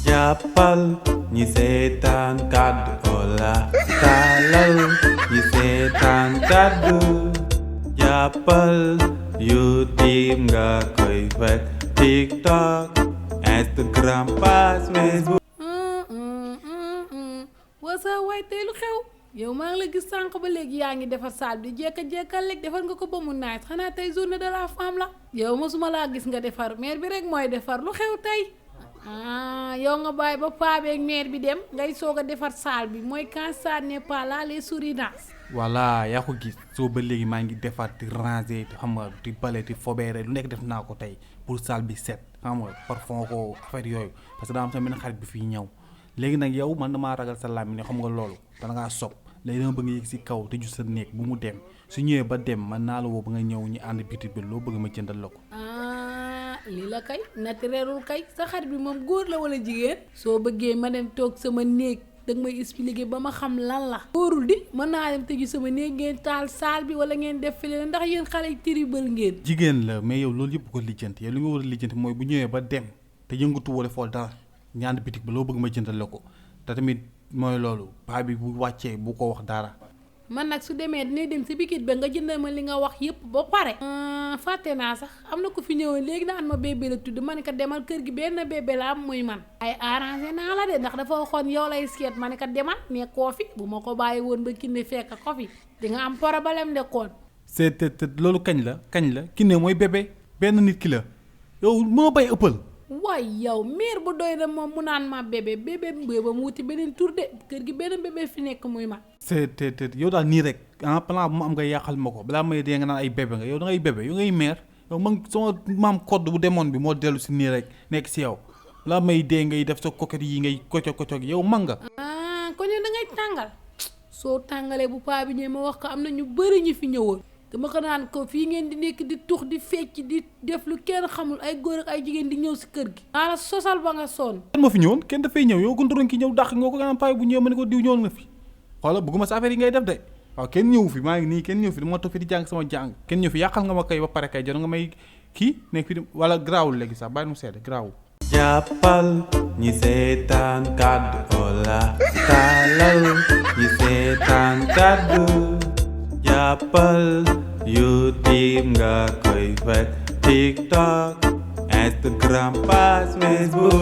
jàppal ñi seetaan kàddu Ola taalal ñi seetaan kàddu jàppal YouTube nga koy fekk TikTok Instagram page Facebook. wasa waay tey lu xew yow maa ngi la gis sànq ba léegi yaa ngi defar saal bi jékka-jékkal rek defar nga ko ba mu naaj xanaa tey journée de la femme la yow mosuma laa gis nga defar mère bi rek mooy defar lu xew tey yow nga bàyyi ba paabeeg mère bi dem ngay soog a defar saal bi mooy quand ça n'est pas là les souris voilà yaa ko gis soo ba léegi maa ngi defar di ranger xam nga di bale di fobeere lu nekk def naa ko tey pour saal bi set xam nga parfum ko affaire yooyu parce que daa am sama benn xarit bi fii ñëw léegi nag yow man damaa ragal sa làmmiñ ne xam nga loolu dana ngaa sob léegi dama bëgg nga yëg si kaw te ju sa néeg bu mu dem su ñëwee ba dem man naa la woo ba nga ñëw ñu ànd bitig bi loo bëgg ma jëndal la ko. lii la kay naturelul kay sa xarit bi moom góor la wala jigéen soo bëggee ma dem toog sama néeg danga may expliquer ba ma xam lan la góorul di mën naa dem tëju sama néeg ngeen taal saal bi wala ngeen def fële ndax yéen xale yi tribal ngeen. jigéen la mais yow loolu yëpp ko lijjanti yow li nga war a lijjanti mooy bu ñëwee ba dem te yëngatu wala fool dara ñaan bitig ba loo bëgg ma jëndal la ko te tamit mooy loolu paa bi bu wàccee bu ko wax dara. man nag su demee dinañ dem si bikit ba nga jëndal ma li nga wax yëpp ba pare. fàtte naa sax am na ko fi ñëwoon léegi naan ma bébé la tudd ma ne ko demal kër gi benn bébé la am muy man. ay arrangé naa la de ndax dafa waxoon yow lay seet ma ne ko demal ne koo fi bu ma ko bàyyi woon ba kinne fekk ko fi di nga am problème de koon. c'est loolu kañ la kinne mooy bébé benn nit ki la yow moo bay ëppal. waay yow mère bu doy na moom mu naan ma bébé ba mu wuti beneen tur de kër gi benn bébé fi nekk muy ma. c'est yow daal nii rek plan bu ma am nga yàqal ma ko balaa may dee nga naan ay bébé nga yow da ngay bébé yow ngay mère yow man sama maam code bu demoon bi moo dellu si nii rek nekk si yow balaa may dee ngay def sa coquette yi ngay koco yow man nga. kon yow da ngay tàngal soo tàngalee bu paa bi ñëwee ma wax ko am na ñu bëri ñu fi ñëwoon. dama ko naan ko fii ngeen di nekk di tux di fecc di def lu kenn xamul ay góor ak ay jigéen di ñëw si kër gi. naa la sosal ba nga sonn. kenn ma fi ñëwoon kenn dafay ñëw yow gunturoon ki ñëw dàq nga ko nga paay bu ñëw ma ne ko diw ñëwoon nga fi xoola bëgguma sa affaire yi ngay def de waaw kenn ñëw fi maa ngi nii kenn ñëw fi dama toog fi di jàng sama jàng kenn ñëw fi yàqal nga ma kay ba pare kay jot nga may kii nekk fi wala garaawul léegi sax bàyyi mu sedd garaawul. jàppal ñi seetaan kàddu Ola taalal ñi seetaan kàddu jàppal YouTube nga koy fekk TikTok Instagram page Facebook.